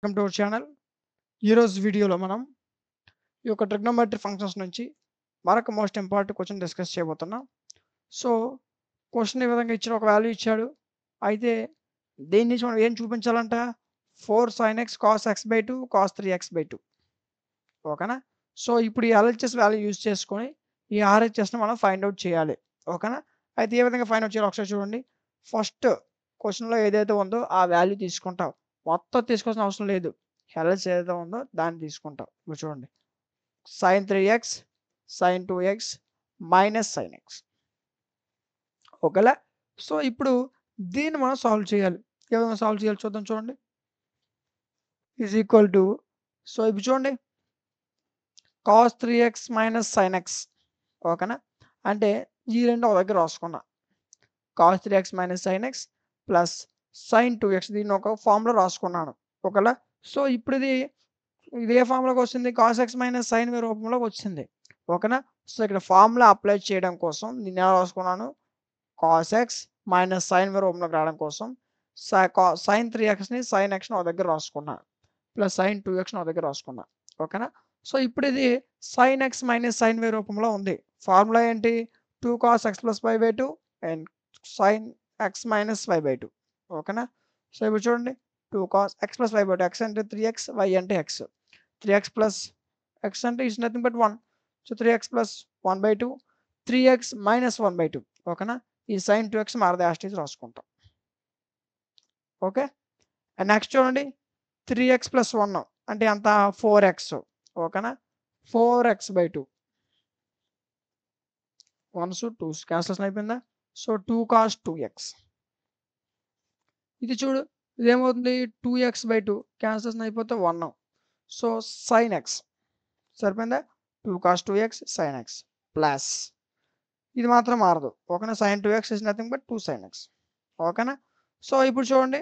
Welcome to our channel. ఈరోజు వీడియోలో మనం ఈ యొక్క ట్రిగ్నోమెట్రీ ఫంక్షన్స్ నుంచి మరొక మోస్ట్ ఇంపార్టెంట్ క్వశ్చన్ డిస్కస్ చేయబోతున్నాం. సో, క్వశ్చన్ ఈ విధంగా ఇచ్చిన ఒక వాల్యూ ఇచ్చాడు. అయితే దీని నుంచి మనం ఏం చూపించాలంట? 4 sin x cos x/2 cos 3x/2 ఓకేనా? సో, ఇప్పుడు ఈ ఎల్‌హెచ్‌ఎస్ వాల్యూ యూజ్ చేసుకొని ఈ ఆర్‌హెచ్‌ఎస్‌ని మనం ఫైండ్ ఔట్ చేయాలి. ఓకేనా? అయితే ఏ విధంగా ఫైండ్ ఔట్ చేయాలో ఒకసారి చూడండి. ఫస్ట్ క్వశ్చన్‌లో ఏదైతే ఉందో ఆ వాల్యూ తీసుకుంటాం. మొత్తం తీసుకోవాల్సిన అవసరం లేదు. ఎల్‌హెచ్‌ఎస్ ఏదైతే ఉందో దాన్ని తీసుకుంటాం. ఇప్పుడు చూడండి. sin 3x sin 2x minus sin x. ఓకేలా? సో, ఇప్పుడు దీన్ని మనం సాల్వ్ చేయాలి. ఏ విధంగా సాల్వ్ చేయాలో చూద్దాం చూడండి. ఈజ్ ఈక్వల్ టు సో, ఇప్పుడు చూడండి cos 3x minus sin x ఓకేనా? అంటే ఈ రెండు ఒక దగ్గర రాసుకున్నా. cos 3x minus sin x plus sin 2x దీన్ని ఒక ఫార్మ్‌లో రాసుకున్నాను. ఓకేలా? సో, ఇప్పుడు ఇది ఏ ఫార్ములాకి వచ్చింది? cos x minus sin v రూపంలోకి వచ్చింది. ఓకేనా? సో, ఇక్కడ ఫార్ములా అప్లై చేయడం కోసం దీన్ని ఎలా రాసుకున్నాను? cos x minus sin v రూపంలోకి రావడం కోసం sin 3xని sin xని ఒక దగ్గర రాసుకున్నా. ప్లస్ sin 2xని ఒక దగ్గర రాసుకున్నా. ఓకేనా? సో, ఇప్పుడు ఇది sin x minus sin v రూపంలో ఉంది. ఫార్ములా ఏంటి? 2 cos x plus y/2 and sin x minus y/2 ఓకేనా? సో, ఇప్పుడు చూడండి 2 cos x plus y/2 x అంటే 3x y అంటే x. 3x ప్లస్ x అంటే is nothing but 1. So, 3x plus 1/2 3x minus 1/2 ఓకేనా? ఈ sin 2x మారదు as it is రాసుకుంటాం. ఓకే. అండ్ నెక్స్ట్ చూడండి 3x ప్లస్ 1 అంటే ఎంత 4x ఓకేనా? 4x/2 1s 2s క్యాన్సిలేషన్ అయిపోయిందా? సో, 2 cos 2x ఇది చూడు ఇదేమవుతుంది 2x/2 క్యాన్సిలేషన్ అయిపోతే 1 సో, sin x సరిపోయిందా? 2 cos 2x sin x plus ఇది మాత్రం మారదు. ఓకేనా? sin 2x is nothing but 2 sin x ఓకేనా? సో, ఇప్పుడు చూడండి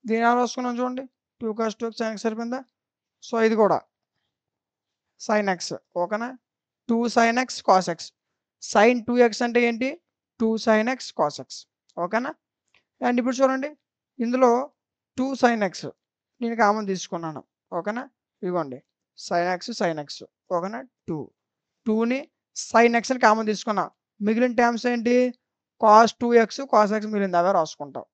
దీన్ని ఎలా రాసుకున్నాం చూడండి 2 cos 2x sin x సరిపోయిందా? సో, ఇది కూడా sin x ఓకేనా? 2 sin x cos x sin 2x అంటే ఏంటి? 2 sin x cos x ఓకేనా? అండ్ ఇప్పుడు చూడండి ఇందులో 2 sin x నేను కామన్ తీసుకున్నాను. ఓకేనా? ఇదిగోండి sin x ఓకేనా? 2ని sin x అని కామన్ తీసుకున్నా. మిగిలిన టర్మ్స్ ఏంటి? cos 2x cos x మిగిలింది అవే రాసుకుంటాం.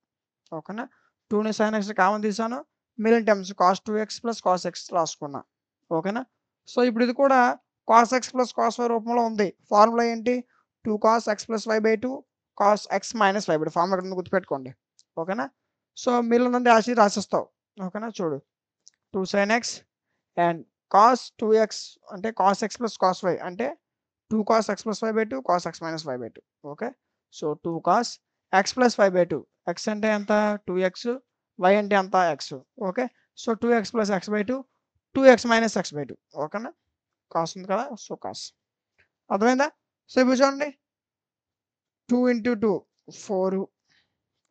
ఓకేనా? 2ని sin x కామన్ తీసాను. మిగిలిన terms cos 2x plus cos x రాసుకున్నా. ఓకేనా? సో, ఇప్పుడు ఇది కూడా cos x plus cos y రూపంలో ఉంది. ఫార్ములా ఏంటి? 2 cos x plus y/2 cos x minus y/2 formula ఇక్కడ ఉంది గుర్తుపెట్టుకోండి. ఓకేనా? సో, మిగిలినది యాజ్ ఇట్ ఈజ్ రాసేస్తావు. ఓకేనా? చూడు 2 sin x and cos 2x అంటే cos x plus cos y అంటే 2 cos x plus y/2 cos x minus y/2 okay. So, 2 cos x plus y/2 x అంటే ఎంత 2x y అంటే ఎంత x okay. So, 2x plus x/2 2x minus x/2 ఓకేనా? Cos ఉంది కదా! So, cos అర్థమైందా? So, ఇప్పుడు చూడండి 2 ఇంటూ 2 4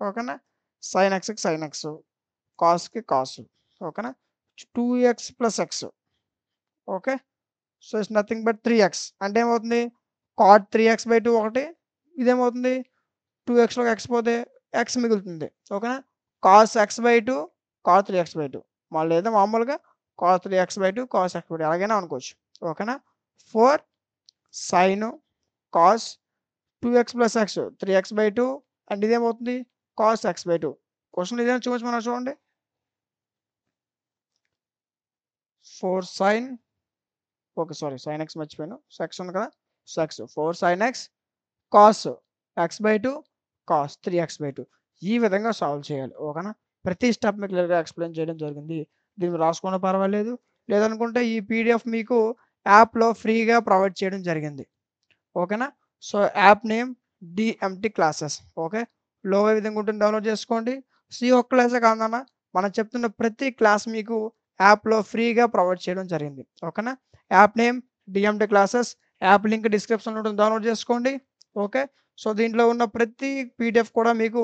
ఓకేనా? sin xకి sin x కాస్‌కి కాస్ ఓకేనా? 2x plus x okay. So, it's nothing but 3x అంటే ఏమవుతుంది? cot 3x/2 ఒకటి ఇదేమవుతుంది? 2xలోకి x పోతే x మిగులుతుంది. ఓకేనా? cos x/2 cot 3x/2 లేదా మామూలుగా cos 3x/2 cos x/2 ఎలాగైనా అనుకోవచ్చు. ఓకేనా? 4 sin cos 2x plus x 3x/2 and ఇదేమవుతుంది? cos x/2 క్వశ్చన్‌లో ఇదేమో చూపించమన్నారు చూడండి. 4 sin okay. Sorry sin x మర్చిపోయాను. సో, x ఉంది కదా! So, x 4 sin x cos x/2 cos 3x/2 ఈ విధంగా సాల్వ్ చేయాలి. ఓకేనా? ప్రతి స్టెప్ మీకు క్లియర్‌గా ఎక్స్‌ప్లెయిన్ చేయడం జరిగింది. దీన్ని రాసుకున్నా పర్వాలేదు. లేదనుకుంటే ఈ పీడీఎఫ్ మీకు యాప్‌లో ఫ్రీగా ప్రొవైడ్ చేయడం జరిగింది. ఓకేనా? So, app name DMT classes okay. Logo ఏ విధంగా ఉంటుంది డౌన్‌లోడ్ చేసుకోండి. సో, ఈ ఒక్క క్లాసే కాదు నాన్న మనం చెప్తున్న ప్రతి క్లాస్ మీకు యాప్‌లో ఫ్రీగా ప్రొవైడ్ చేయడం జరిగింది. ఓకేనా? App name DMT classes app link డిస్క్రిప్షన్‌లో ఉంటుంది డౌన్‌లోడ్ చేసుకోండి. ఓకే. సో, దీంట్లో ఉన్న ప్రతి పీడీఎఫ్ కూడా మీకు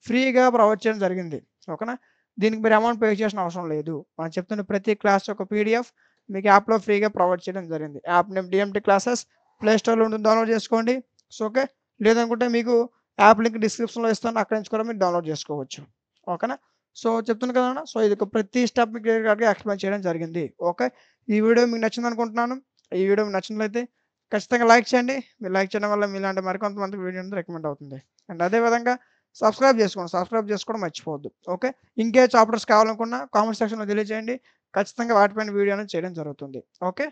ఫ్రీగా ప్రొవైడ్ చేయడం జరిగింది. ఓకేనా? దీనికి మీరు అమౌంట్ పే చేయాల్సిన అవసరం లేదు. మనం చెప్తున్న ప్రతి క్లాస్ యొక్క పీడీఎఫ్ మీకు యాప్‌లో ఫ్రీగా ప్రొవైడ్ చేయడం జరిగింది. App name DMT classes play స్టోర్‌లో ఉంటుంది డౌన్‌లోడ్ చేసుకోండి. So, okay. లేదనుకుంటే మీకు యాప్ లింక్ డిస్క్రిప్షన్‌లో ఇస్తాను. అక్కడి నుంచి కూడా మీరు డౌన్‌లోడ్ చేసుకోవచ్చు. ఓకేనా? సో చెప్తున్నాను కదన్నా. సో ఇది ప్రతి స్టెప్ మీకు క్లియర్ కట్‌గా ఎక్స్‌ప్లెయిన్ చేయడం జరిగింది. ఓకే. ఈ వీడియో మీకు నచ్చిందనుకుంటున్నాను. ఈ వీడియో మీకు నచ్చినట్లయితే ఖచ్చితంగా లైక్ చేయండి. మీరు లైక్ చేయడం వల్ల మీలాంటి మరికొంతమందికి వీడియో అనేది రికమెండ్ అవుతుంది. అండ్ అదే విధంగా సబ్స్క్రైబ్ చేసుకోండి. సబ్స్క్రైబ్ చేసుకోవడం మర్చిపోవద్దు. ఓకే. ఇంకే చాప్టర్స్ కావాలనుకున్నా కామెంట్ సెక్షన్‌లో తెలియజేయండి. ఖచ్చితంగా వాటిపైన వీడియో అనేది చేయడం జరుగుతుంది. ఓకే.